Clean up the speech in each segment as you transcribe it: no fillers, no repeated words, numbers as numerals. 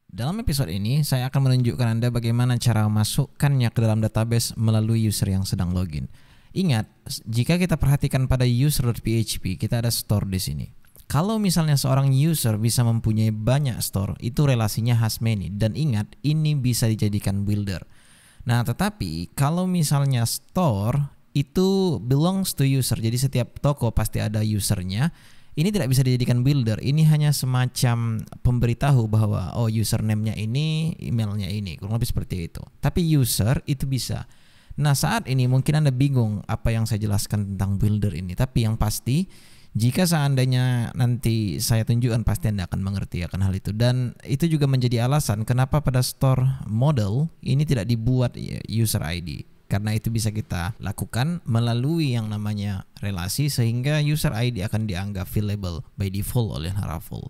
Dalam episode ini, saya akan menunjukkan Anda bagaimana cara memasukkannya ke dalam database melalui user yang sedang login. Ingat, jika kita perhatikan pada user.php, kita ada store di sini. Kalau misalnya seorang user bisa mempunyai banyak store, itu relasinya has many. Dan ingat, ini bisa dijadikan builder. Nah, tetapi kalau misalnya store itu belongs to user, jadi setiap toko pasti ada usernya. Ini tidak bisa dijadikan builder, ini hanya semacam pemberitahu bahwa username-nya ini, emailnya ini, kurang lebih seperti itu. Tapi user itu bisa. Nah, saat ini mungkin Anda bingung apa yang saya jelaskan tentang builder ini, tapi yang pasti jika seandainya nanti saya tunjukkan pasti Anda akan mengerti akan hal itu. Dan itu juga menjadi alasan kenapa pada store model ini tidak dibuat user ID. Karena itu bisa kita lakukan melalui yang namanya relasi sehingga user ID akan dianggap fillable by default oleh Laravel.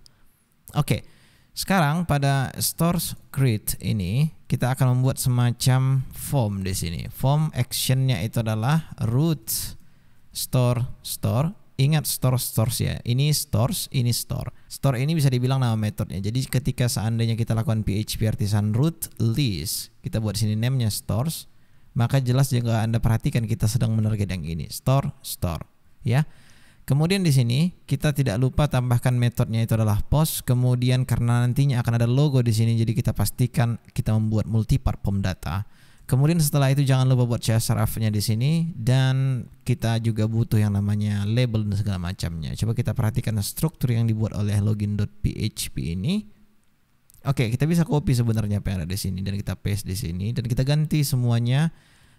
Oke, sekarang pada store create ini kita akan membuat semacam form di sini. Form actionnya itu adalah root store. Ingat stores ya. Ini stores, ini store. Store ini bisa dibilang nama metodenya. Jadi ketika seandainya kita lakukan PHP artisan root list, kita buat sini name-nya stores, maka jelas jika Anda perhatikan kita sedang menarget yang ini, store, ya. Kemudian di sini kita tidak lupa tambahkan metodenya itu adalah post. Kemudian karena nantinya akan ada logo di sini, jadi kita pastikan kita membuat multipart pom data. Kemudian setelah itu jangan lupa buat CSRF-nya di sini dan kita juga butuh yang namanya label dan segala macamnya. Coba kita perhatikan struktur yang dibuat oleh login.php ini. Oke, kita bisa copy sebenarnya apa yang ada di sini dan kita paste di sini dan kita ganti semuanya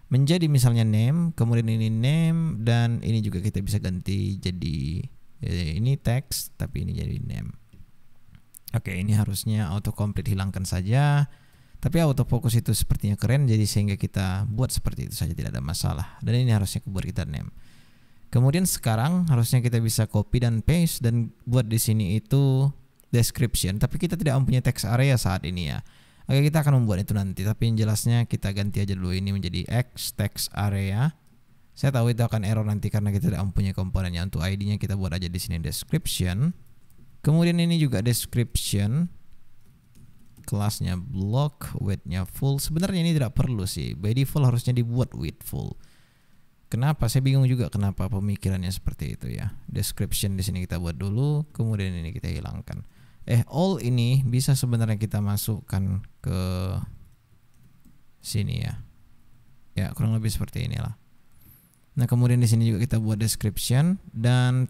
menjadi misalnya name, kemudian ini name dan ini juga kita bisa ganti jadi ini text tapi ini jadi name. Oke, ini harusnya autocomplete hilangkan saja. Tapi autofocus itu sepertinya keren jadi sehingga kita buat seperti itu saja tidak ada masalah. Dan ini harusnya buat kita name. Kemudian sekarang harusnya kita bisa copy dan paste dan buat di sini itu description, tapi kita tidak mempunyai text area saat ini ya. Oke, kita akan membuat itu nanti, tapi yang jelasnya kita ganti aja dulu ini menjadi X text area. Saya tahu itu akan error nanti karena kita tidak mempunyai komponennya. Untuk ID-nya kita buat aja di sini description. Kemudian ini juga description. Kelasnya block, width-nya full. Sebenarnya ini tidak perlu sih. By default harusnya dibuat width full. Kenapa? Saya bingung juga kenapa pemikirannya seperti itu ya. Description di sini kita buat dulu, kemudian ini kita hilangkan. All ini bisa sebenarnya kita masukkan ke sini ya. Ya, kurang lebih seperti inilah. Nah, kemudian di sini juga kita buat description dan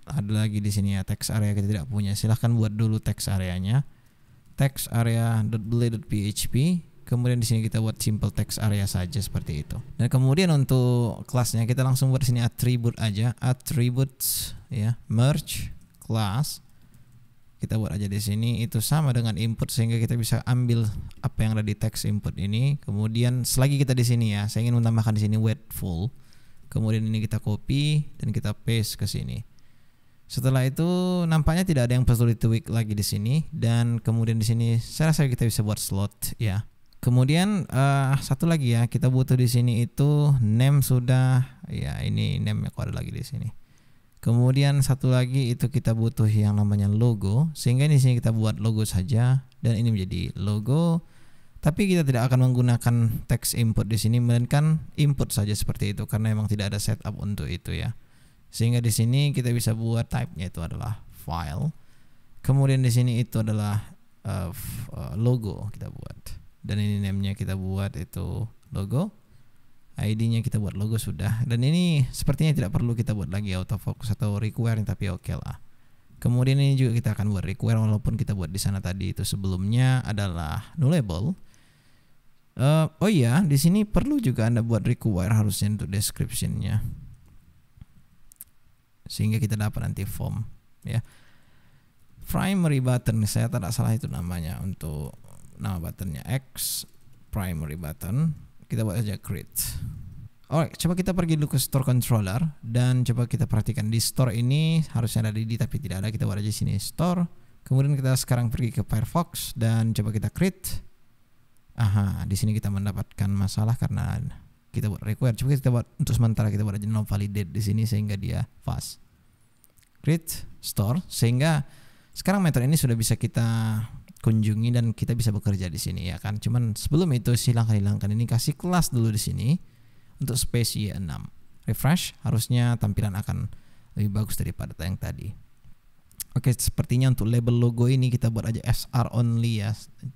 ada lagi di sini ya text area kita tidak punya. Silahkan buat dulu text areanya. Text area.belay.php. Kemudian di sini kita buat simple text area saja seperti itu. Dan kemudian untuk kelasnya kita langsung buat di sini attribute aja, attributes ya, merge class. Kita buat aja di sini itu sama dengan input sehingga kita bisa ambil apa yang ada di text input ini. Kemudian selagi kita di sini ya, saya ingin menambahkan di sini width full. Kemudian ini kita copy dan kita paste ke sini. Setelah itu nampaknya tidak ada yang perlu ditweak lagi di sini dan kemudian di sini saya rasa kita bisa buat slot ya. Kemudian satu lagi ya, kita butuh di sini itu name sudah ya, ini name kok ada lagi di sini. Kemudian satu lagi itu kita butuh yang namanya logo sehingga di sini kita buat logo saja dan ini menjadi logo. Tapi kita tidak akan menggunakan text input di sini melainkan input saja seperti itu karena memang tidak ada setup untuk itu ya. Sehingga di sini kita bisa buat type-nya itu adalah file. Kemudian di sini itu adalah logo kita buat. Dan ini name-nya kita buat itu logo. ID-nya kita buat logo sudah. Dan ini sepertinya tidak perlu kita buat lagi autofocus atau require tapi oke lah. Kemudian ini juga kita akan buat require walaupun kita buat di sana tadi itu sebelumnya adalah nullable. Oh iya, di sini perlu juga Anda buat require harusnya untuk description-nya. Sehingga kita dapat nanti form ya. Primary button, saya tidak salah itu namanya untuk nama buttonnya X primary button. Kita buat aja create. Alright, coba kita pergi dulu ke store controller dan coba kita perhatikan di store ini harusnya ada di tapi tidak ada. Kita buat aja sini store. Kemudian kita sekarang pergi ke Firefox dan coba kita create. Aha, di sini kita mendapatkan masalah karena kita buat require. Coba kita buat untuk sementara kita buat aja no validate di sini sehingga dia fast. Create store sehingga sekarang metode ini sudah bisa kita kunjungi dan kita bisa bekerja di sini ya kan. Cuman sebelum itu hilangkan ini, kasih kelas dulu di sini untuk spesies 6. Refresh, harusnya tampilan akan lebih bagus daripada yang tadi. Oke, sepertinya untuk label logo ini kita buat aja SR only ya.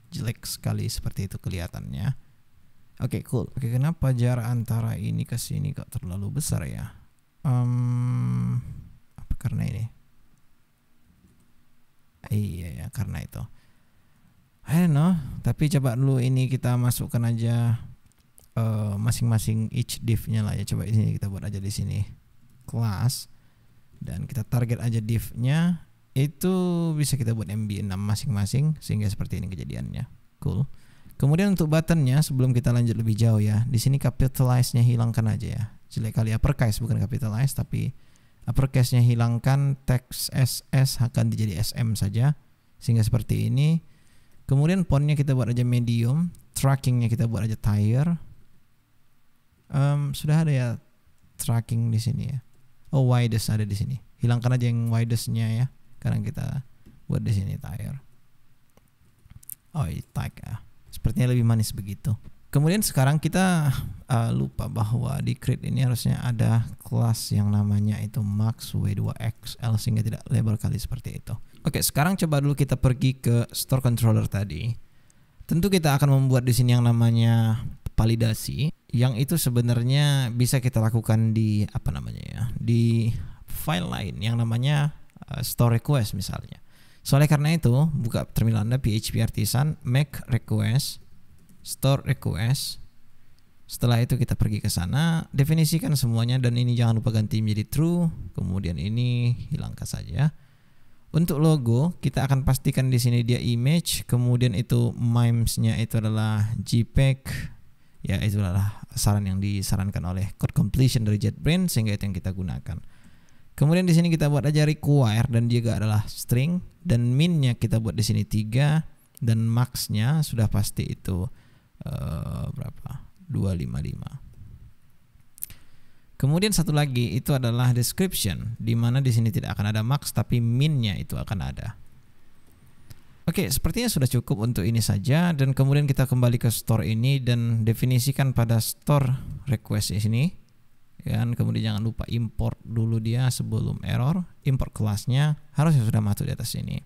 Jelek sekali seperti itu kelihatannya. Oke, cool. Oke, kenapa jarak antara ini ke sini kok terlalu besar ya? Apa karena ini? Iya ya, karena itu. I don't know, tapi coba dulu ini kita masukkan aja masing-masing each div-nya lah ya. Coba ini kita buat aja di sini kelas dan kita target aja div-nya itu bisa kita buat MB6 masing-masing sehingga seperti ini kejadiannya. Cool. Kemudian untuk buttonnya sebelum kita lanjut lebih jauh ya, di sini capitalize-nya hilangkan aja ya. Jelek kali uppercase bukan capitalize tapi uppercase-nya hilangkan, teks SS akan jadi SM saja sehingga seperti ini. Kemudian font-nya kita buat aja medium, tracking-nya kita buat aja tire. Sudah ada ya tracking di sini ya. Oh, widest ada di sini. Hilangkan aja yang widest-nya ya. Sekarang kita buat di sini tire. Oh, tag ya. Sepertinya lebih manis begitu. Kemudian sekarang kita lupa bahwa di create ini harusnya ada kelas yang namanya itu max w2xl sehingga tidak lebar kali seperti itu. Oke, sekarang coba dulu kita pergi ke store controller tadi. Tentu kita akan membuat di sini yang namanya validasi, yang itu sebenarnya bisa kita lakukan di apa namanya ya, di file lain yang namanya store request misalnya. Soalnya karena itu buka terminal Anda PHP Artisan, make request, store request. Setelah itu kita pergi ke sana, definisikan semuanya dan ini jangan lupa ganti menjadi true. Kemudian ini hilangkan saja. Untuk logo kita akan pastikan di sini dia image, kemudian itu memes-nya itu adalah JPEG. Ya, itu adalah saran yang disarankan oleh code completion dari JetBrains sehingga itu yang kita gunakan. Kemudian di sini kita buat aja require dan juga adalah string dan min-nya kita buat di sini 3 dan max-nya sudah pasti itu berapa? 255. Kemudian satu lagi itu adalah description, di mana di sini tidak akan ada max tapi min-nya itu akan ada. Oke, sepertinya sudah cukup untuk ini saja dan kemudian kita kembali ke store ini dan definisikan pada store request di sini. Dan kemudian jangan lupa import dulu dia sebelum error, import kelasnya harusnya sudah masuk di atas sini.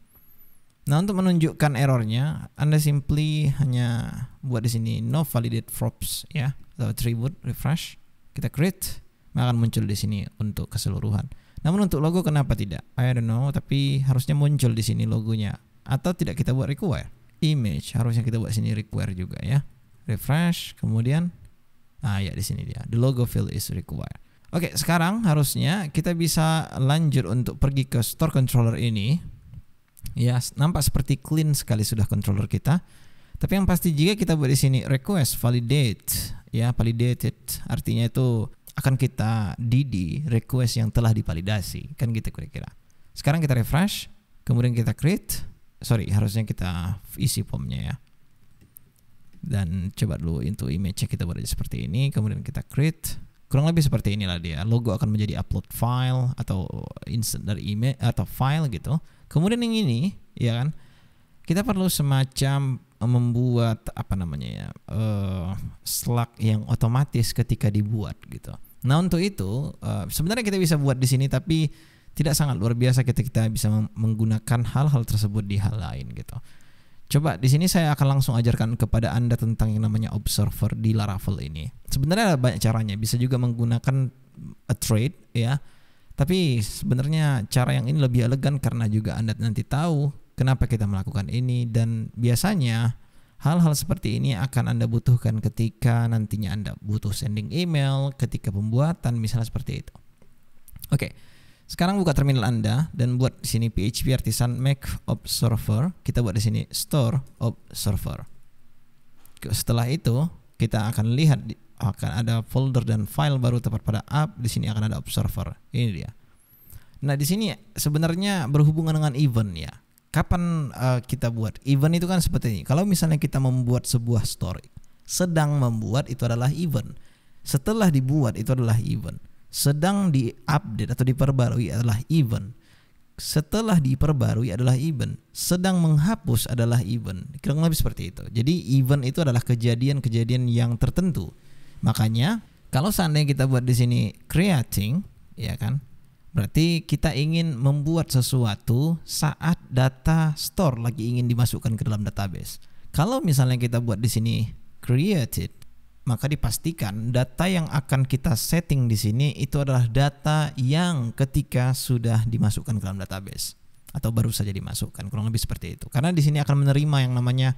Nah, untuk menunjukkan errornya, Anda simply hanya buat di sini no validate props ya, atau attribute refresh. Kita create, akan muncul di sini untuk keseluruhan. Namun untuk logo kenapa tidak? I don't know, tapi harusnya muncul di sini logonya. Atau tidak kita buat require. Image harusnya kita buat sini require juga ya. Refresh, kemudian ya di sini dia. The logo field is required. Oke, sekarang harusnya kita bisa lanjut untuk pergi ke store controller ini. Ya, nampak seperti clean sekali sudah controller kita. Tapi yang pasti jika kita buat di sini request validate, ya validated, artinya itu akan kita DD request yang telah divalidasi, kan gitu kira-kira. Sekarang kita refresh, kemudian kita create, harusnya kita isi formnya ya. Dan coba dulu untuk image kita buat aja seperti ini, kemudian kita create, kurang lebih seperti inilah dia. Logo akan menjadi upload file atau insert dari image atau file gitu. Kemudian yang ini, ya kan, kita perlu semacam membuat apa namanya ya, slug yang otomatis ketika dibuat gitu. Nah untuk itu sebenarnya kita bisa buat di sini tapi tidak sangat luar biasa kita bisa menggunakan hal-hal tersebut di hal lain gitu. Coba di sini saya akan langsung ajarkan kepada Anda tentang yang namanya observer di Laravel ini. Sebenarnya ada banyak caranya, bisa juga menggunakan a thread ya. Tapi sebenarnya cara yang ini lebih elegan karena juga Anda nanti tahu kenapa kita melakukan ini dan biasanya hal-hal seperti ini akan Anda butuhkan ketika nantinya Anda butuh sending email, ketika pembuatan misalnya seperti itu. Oke. Sekarang buka terminal Anda dan buat di sini PHP Artisan make observer. Kita buat di sini store observer. Setelah itu kita akan lihat akan ada folder dan file baru tepat pada app. Di sini akan ada observer. Ini dia. Nah di sini sebenarnya berhubungan dengan event ya. Kapan kita buat event itu kan seperti ini. Kalau misalnya kita membuat sebuah story, sedang membuat itu adalah event. Setelah dibuat itu adalah event. Sedang diupdate atau diperbarui adalah event. setelah diperbarui adalah event, sedang menghapus adalah event. Kira-kira lebih seperti itu. Jadi event itu adalah kejadian-kejadian yang tertentu. Makanya kalau seandainya kita buat di sini creating, ya kan? Berarti kita ingin membuat sesuatu saat data store lagi ingin dimasukkan ke dalam database. Kalau misalnya kita buat di sini created, maka dipastikan data yang akan kita setting di sini itu adalah data yang ketika sudah dimasukkan ke dalam database atau baru saja dimasukkan, kurang lebih seperti itu. Karena di sini akan menerima yang namanya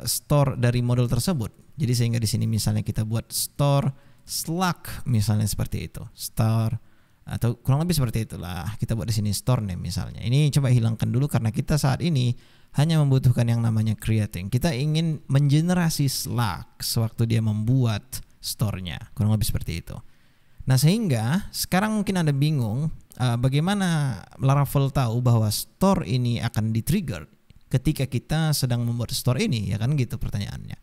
store dari model tersebut. Jadi sehingga di sini misalnya kita buat store Slack misalnya seperti itu, store atau kurang lebih seperti itulah. Kita buat di sini store name misalnya. Ini coba hilangkan dulu karena kita saat ini hanya membutuhkan yang namanya creating. Kita ingin mengenerasi Slack sewaktu dia membuat store-nya. Kurang lebih seperti itu. Nah sehingga sekarang mungkin Anda bingung bagaimana Laravel tahu bahwa store ini akan di-trigger ketika kita sedang membuat store ini, ya kan gitu pertanyaannya.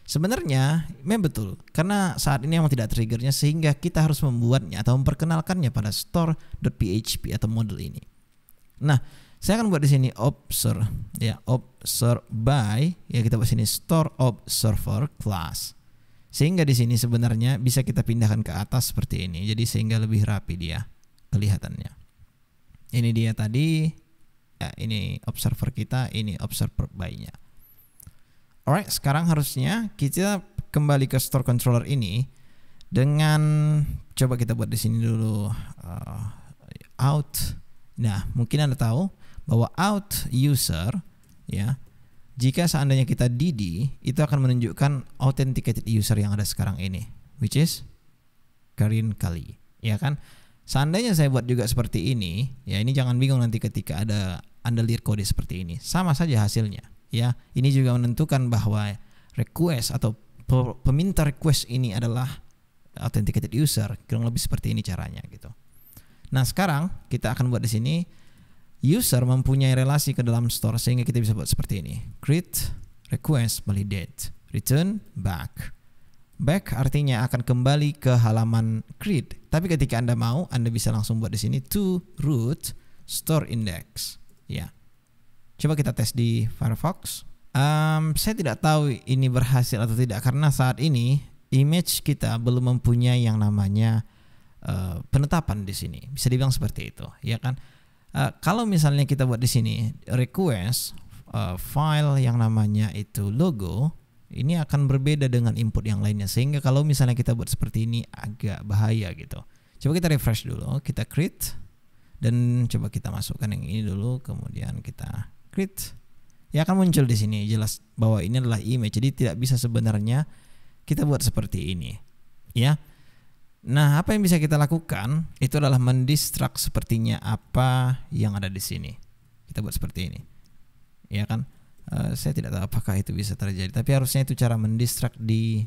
Sebenarnya memang betul, karena saat ini memang tidak triggernya sehingga kita harus membuatnya atau memperkenalkannya pada store.php atau model ini. Nah, saya akan buat di sini observe by, ya kita buat sini store observer class. Sehingga di sini sebenarnya bisa kita pindahkan ke atas seperti ini. Jadi sehingga lebih rapi dia kelihatannya. Ini dia tadi, ya, ini observer kita, ini observer by-nya. Alright, sekarang harusnya kita kembali ke store controller ini dengan coba kita buat di sini dulu out. Nah, mungkin Anda tahu bahwa out user, ya, jika seandainya kita dd, itu akan menunjukkan authenticated user yang ada sekarang ini, which is Karin Kali, ya kan? Seandainya saya buat juga seperti ini, ya ini jangan bingung nanti ketika Anda lihat kode seperti ini, sama saja hasilnya. Ya, ini juga menentukan bahwa request atau peminta request ini adalah authenticated user, kurang lebih seperti ini caranya gitu. Nah, sekarang kita akan buat di sini user mempunyai relasi ke dalam store sehingga kita bisa buat seperti ini. Create request validate, return back. Back artinya akan kembali ke halaman create. Tapi ketika Anda mau, Anda bisa langsung buat di sini to root store index. Ya. Coba kita tes di Firefox. Saya tidak tahu ini berhasil atau tidak karena saat ini image kita belum mempunyai yang namanya penetapan di sini. Bisa dibilang seperti itu, ya kan? Kalau misalnya kita buat di sini request file yang namanya itu logo, ini akan berbeda dengan input yang lainnya. Sehingga kalau misalnya kita buat seperti ini agak bahaya gitu. Coba kita refresh dulu, kita create dan coba kita masukkan yang ini dulu, kemudian kita create, ya akan muncul di sini jelas bahwa ini adalah image. Jadi tidak bisa sebenarnya kita buat seperti ini, ya. Nah, apa yang bisa kita lakukan itu adalah mendistract sepertinya apa yang ada di sini. Kita buat seperti ini, ya kan? Saya tidak tahu apakah itu bisa terjadi, tapi harusnya itu cara mendistract di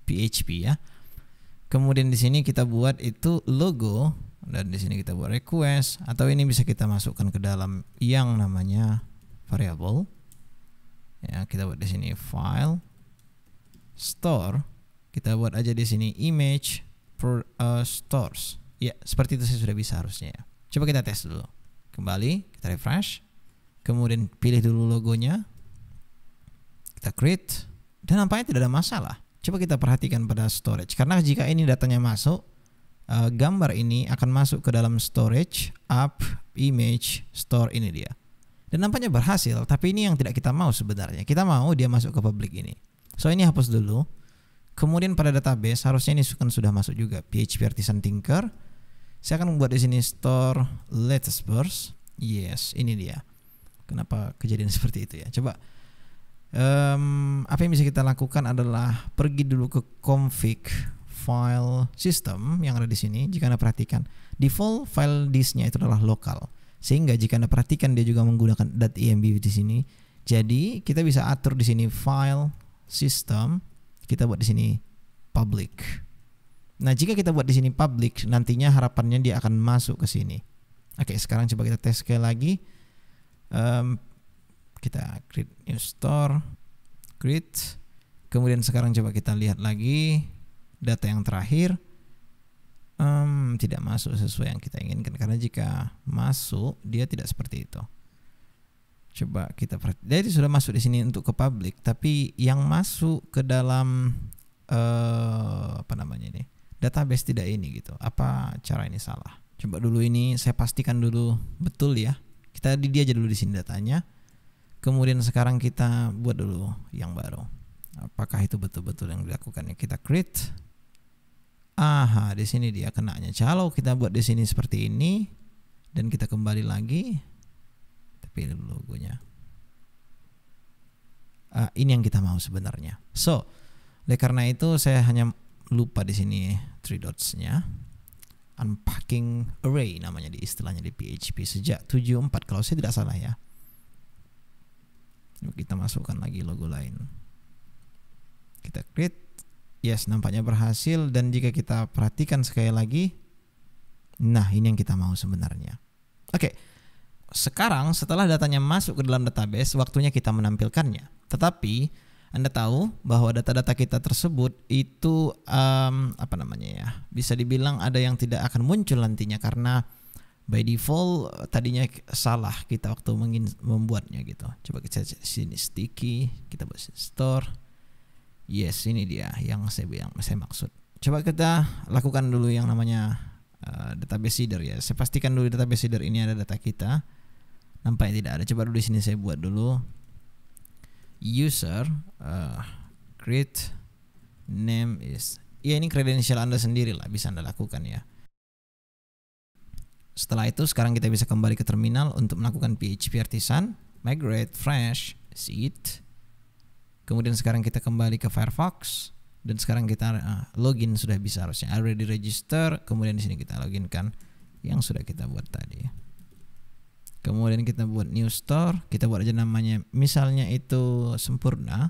PHP, ya. Kemudian di sini kita buat itu logo. Dan di sini kita buat request, atau ini bisa kita masukkan ke dalam yang namanya variable. Ya, kita buat di sini file store. Kita buat aja di sini image stores. Ya, seperti itu saya sudah bisa harusnya ya. Coba kita tes dulu. Kembali, kita refresh. Kemudian pilih dulu logonya. Kita create dan nampaknya tidak ada masalah. Coba kita perhatikan pada storage. Karena jika ini datanya masuk, gambar ini akan masuk ke dalam storage, app, image, store, ini dia. Dan nampaknya berhasil, tapi ini yang tidak kita mau sebenarnya. Kita mau dia masuk ke public ini. So ini hapus dulu. Kemudian pada database harusnya ini sudah masuk juga PHP Artisan Tinker. Saya akan membuat di sini store latest verse. Yes, ini dia. Kenapa kejadian seperti itu ya? Coba apa yang bisa kita lakukan adalah pergi dulu ke config file system yang ada di sini. Jika Anda perhatikan, default file disknya itu adalah lokal. Sehingga jika Anda perhatikan dia juga menggunakan .env di sini. Jadi kita bisa atur di sini file system, kita buat di sini public. Nah, jika kita buat di sini public, nantinya harapannya dia akan masuk ke sini. Oke, sekarang coba kita tes sekali lagi. Kita create new store, create. Kemudian sekarang coba kita lihat lagi data yang terakhir. Tidak masuk sesuai yang kita inginkan, karena jika masuk dia tidak seperti itu. Coba kita perhatikan. Jadi sudah masuk di sini untuk ke public, tapi yang masuk ke dalam database tidak ini gitu. Apa cara ini salah? Coba dulu ini saya pastikan dulu betul ya. Kita di dia aja dulu di sini datanya. Kemudian sekarang kita buat dulu yang baru. Apakah itu betul-betul yang dilakukannya? Kita create. Aha, di sini dia kenanya. Kalau kita buat di sini seperti ini dan kita kembali lagi, tapi logonya. Ini yang kita mau sebenarnya. So, oleh karena itu saya hanya lupa di sini 3 dots-nya. Unpacking array namanya di istilahnya di PHP sejak 7.4 kalau saya tidak salah ya. Kita masukkan lagi logo lain. Kita create. Yes, nampaknya berhasil, dan jika kita perhatikan sekali lagi, nah ini yang kita mau sebenarnya. Oke. Sekarang setelah datanya masuk ke dalam database, waktunya kita menampilkannya. Tetapi Anda tahu bahwa data-data kita tersebut itu bisa dibilang ada yang tidak akan muncul nantinya karena by default tadinya salah kita waktu membuatnya gitu. Coba kita sini sticky, kita buat store. Yes, ini dia yang saya maksud. Coba kita lakukan dulu yang namanya database seeder ya. Saya pastikan dulu database seeder ini ada data kita. Nampaknya tidak ada. Coba dulu di sini saya buat dulu user create name is. Ya ini kredensial Anda sendiri lah, bisa Anda lakukan ya. Setelah itu sekarang kita bisa kembali ke terminal untuk melakukan PHP Artisan, migrate, fresh, seed. Kemudian sekarang kita kembali ke Firefox dan sekarang kita login sudah bisa harusnya. Already register. Kemudian di sini kita login kan yang sudah kita buat tadi. Kemudian kita buat new store, kita buat aja namanya misalnya itu sempurna.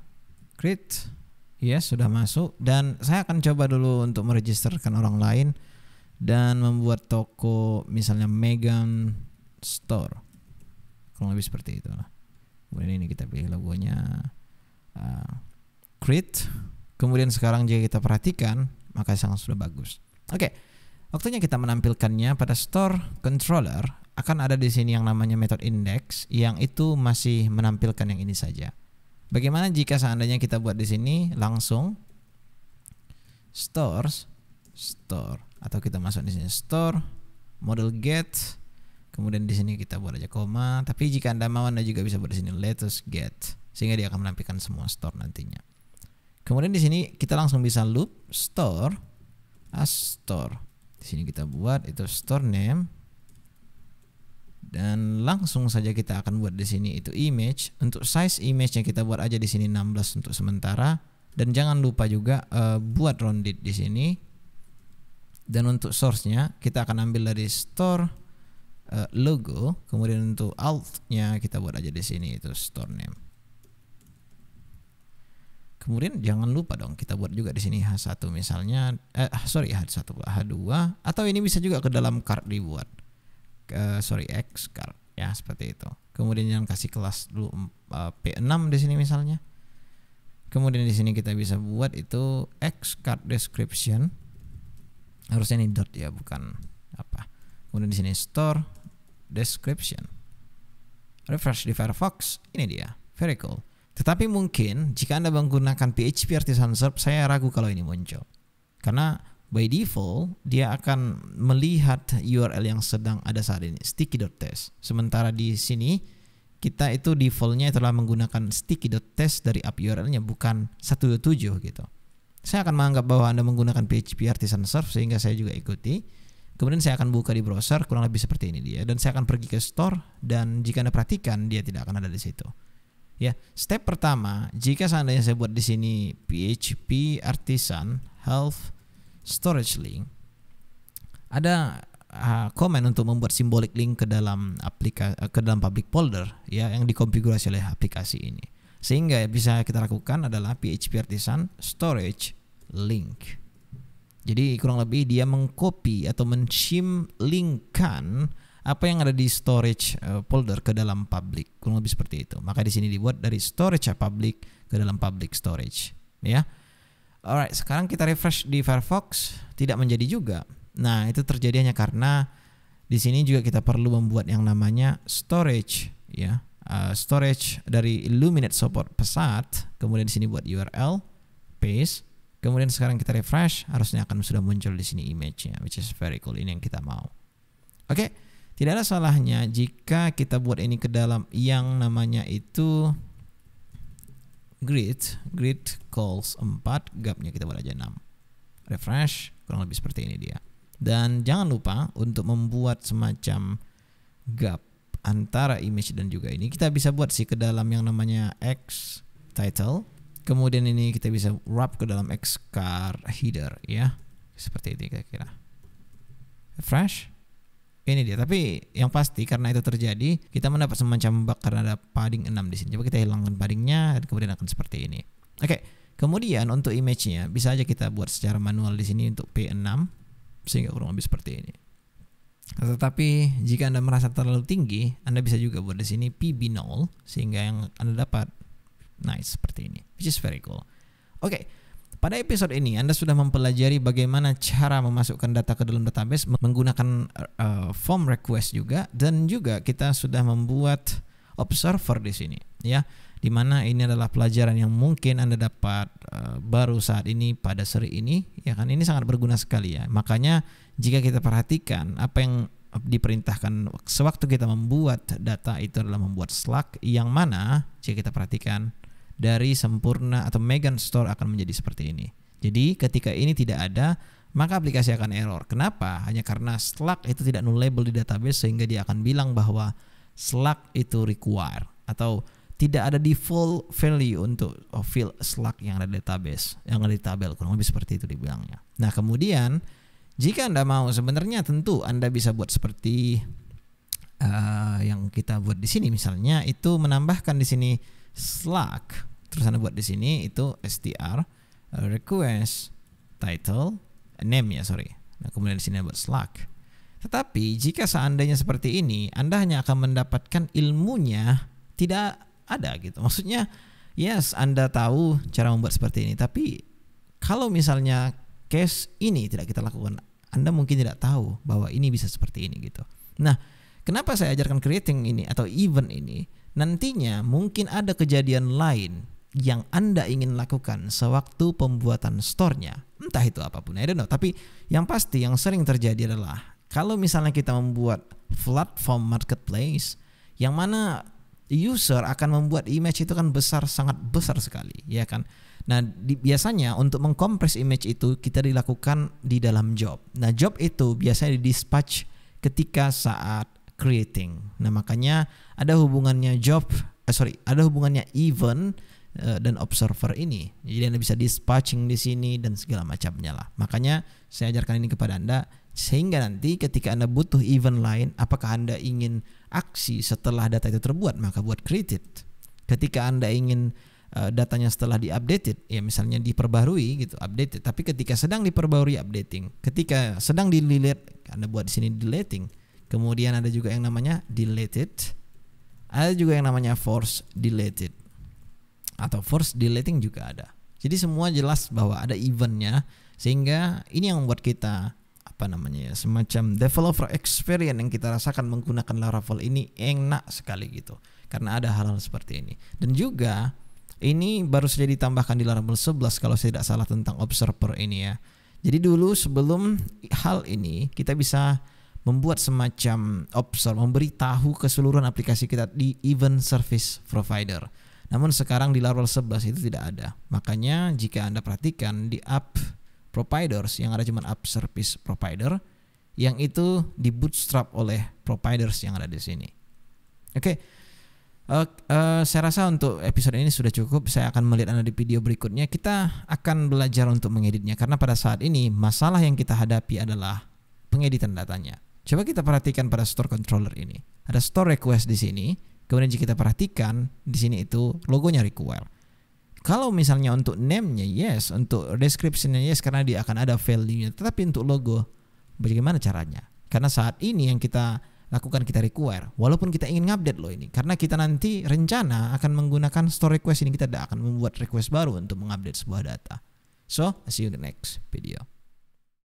Create. Yes, sudah masuk, dan saya akan coba dulu untuk meregisterkan orang lain dan membuat toko misalnya Megan Store. Kurang lebih seperti itu lah. Kemudian ini kita pilih logonya create. Kemudian sekarang jika kita perhatikan, maka sangat sudah bagus. Oke. Waktunya kita menampilkannya pada store controller. Akan ada di sini yang namanya method index yang itu masih menampilkan yang ini saja. Bagaimana jika seandainya kita buat di sini langsung store atau kita masuk di sini store model get, kemudian di sini kita buat aja koma. Tapi jika Anda mau, Anda juga bisa buat di sini latest get sehingga dia akan menampilkan semua store nantinya. Kemudian di sini kita langsung bisa loop store as store. Di sini kita buat itu store name. Dan langsung saja kita akan buat di sini itu image. Untuk size image-nya kita buat aja di sini 16 untuk sementara, dan jangan lupa juga buat rounded di sini. Dan untuk source-nya kita akan ambil dari store logo, kemudian untuk alt-nya kita buat aja di sini itu store name. Kemudian jangan lupa dong kita buat juga di sini H1 misalnya H1 H2, atau ini bisa juga ke dalam card dibuat. X card ya, seperti itu. Kemudian yang kasih kelas dulu P6 di sini misalnya. Kemudian di sini kita bisa buat itu X card description. Harusnya ini dot ya, bukan apa. Kemudian di sini store description. Refresh di Firefox, ini dia. Very cool. Tetapi mungkin jika Anda menggunakan PHP Artisan Serve, saya ragu kalau ini muncul. Karena by default dia akan melihat URL yang sedang ada saat ini, sticky.test. Sementara di sini kita itu defaultnya telah menggunakan sticky.test dari app URL-nya, bukan 127 gitu. Saya akan menganggap bahwa Anda menggunakan PHP Artisan Serve sehingga saya juga ikuti. Kemudian saya akan buka di browser, kurang lebih seperti ini dia, dan saya akan pergi ke store, dan jika Anda perhatikan dia tidak akan ada di situ. Ya, step pertama, jika seandainya saya buat di sini PHP Artisan Health Storage link, ada komen untuk membuat simbolik link ke dalam public folder ya yang dikonfigurasi oleh aplikasi ini. Sehingga bisa kita lakukan adalah PHP Artisan storage link. Jadi kurang lebih dia mengcopy atau men-shim linkkan apa yang ada di storage folder ke dalam public. Kurang lebih seperti itu. Maka di sini dibuat dari storage public ke dalam public storage ya. Alright, sekarang kita refresh di Firefox, tidak menjadi juga. Nah, itu terjadi hanya karena di sini juga kita perlu membuat yang namanya storage, ya. Storage dari Illuminate support pesat. Kemudian di sini buat URL, paste. Kemudian sekarang kita refresh, harusnya akan sudah muncul di sini image-nya, which is very cool. Ini yang kita mau. Oke, tidak ada salahnya jika kita buat ini ke dalam yang namanya itu grid calls 4, gapnya kita buat aja 6. Refresh, kurang lebih seperti ini dia. Dan jangan lupa untuk membuat semacam gap antara image dan juga ini. Kita bisa buat sih ke dalam yang namanya X title. Kemudian ini kita bisa wrap ke dalam X car header, ya. Seperti itu kira-kira. Refresh. Ini dia. Tapi yang pasti karena itu terjadi, kita mendapat semacam bug karena ada padding 6 di sini. Coba kita hilangkan paddingnya dan kemudian akan seperti ini. Oke. Kemudian untuk image-nya bisa aja kita buat secara manual di sini untuk P6 sehingga kurang lebih seperti ini. Tetapi jika Anda merasa terlalu tinggi, Anda bisa juga buat di sini PB0 sehingga yang Anda dapat nice seperti ini, which is very cool. Oke, pada episode ini Anda sudah mempelajari bagaimana cara memasukkan data ke dalam database menggunakan form request juga, dan juga kita sudah membuat observer di sini, ya. Dimana ini adalah pelajaran yang mungkin Anda dapat baru saat ini pada seri ini, ya kan, ini sangat berguna sekali ya. Makanya jika kita perhatikan apa yang diperintahkan sewaktu kita membuat data itu adalah membuat slug, yang mana jika kita perhatikan dari sempurna atau Megan Store akan menjadi seperti ini. Jadi ketika ini tidak ada, maka aplikasi akan error. Kenapa? Hanya karena slug itu tidak nullable di database sehingga dia akan bilang bahwa slug itu require atau tidak ada default value untuk field slug yang ada di database, yang ada di tabel, kurang lebih seperti itu dibilangnya. Nah, kemudian jika Anda mau, sebenarnya tentu Anda bisa buat seperti yang kita buat di sini, misalnya itu menambahkan di sini slug, terus Anda buat di sini itu str request title name, ya sorry. Nah, kemudian di sini buat slug. Tetapi jika seandainya seperti ini, Anda hanya akan mendapatkan ilmunya tidak ada gitu. Maksudnya yes, Anda tahu cara membuat seperti ini, tapi kalau misalnya case ini tidak kita lakukan, Anda mungkin tidak tahu bahwa ini bisa seperti ini gitu. Nah, kenapa saya ajarkan creating ini atau event ini? Nantinya mungkin ada kejadian lain yang Anda ingin lakukan sewaktu pembuatan store-nya. Entah itu apapun, I don't know. Tapi yang pasti yang sering terjadi adalah kalau misalnya kita membuat platform marketplace yang mana user akan membuat image itu kan besar, sangat besar sekali, ya kan. Nah, biasanya untuk mengkompres image itu kita dilakukan di dalam job. Nah, job itu biasanya di dispatch ketika saat creating. Nah, makanya ada hubungannya ada hubungannya event dan observer ini. Jadi Anda bisa dispatching di sini dan segala macamnya lah. Makanya saya ajarkan ini kepada Anda sehingga nanti ketika Anda butuh event lain, apakah Anda ingin aksi setelah data itu terbuat, maka buat created. Ketika Anda ingin datanya setelah di-updated, ya misalnya diperbarui gitu, updated. Tapi ketika sedang diperbarui, updating. Ketika sedang di-delete, Anda buat di sini deleting. Kemudian ada juga yang namanya deleted. Ada juga yang namanya force deleted. Atau force deleting juga ada. Jadi semua jelas bahwa ada eventnya, sehingga ini yang membuat kita semacam developer experience yang kita rasakan menggunakan Laravel ini enak sekali gitu, karena ada hal-hal seperti ini. Dan juga ini baru saja ditambahkan di Laravel 11 kalau saya tidak salah tentang observer ini ya. Jadi dulu sebelum hal ini kita bisa membuat semacam observer, memberitahu keseluruhan aplikasi kita di event service provider. Namun sekarang di Laravel 11 itu tidak ada. Makanya jika Anda perhatikan di app providers yang ada cuma app service provider yang itu di bootstrap oleh providers yang ada di sini. Oke. Saya rasa untuk episode ini sudah cukup. Saya akan melihat Anda di video berikutnya. Kita akan belajar untuk mengeditnya karena pada saat ini masalah yang kita hadapi adalah pengeditan datanya. Coba kita perhatikan pada store controller ini. Ada store request di sini. Kemudian jika kita perhatikan di sini itu logonya require. Kalau misalnya untuk name-nya yes, untuk description-nya yes karena dia akan ada value-nya. Tetapi untuk logo bagaimana caranya? Karena saat ini yang kita lakukan kita require, walaupun kita ingin ngupdate loh ini. Karena kita nanti rencana akan menggunakan store request ini, kita tidak akan membuat request baru untuk mengupdate sebuah data. So, see you in the next video.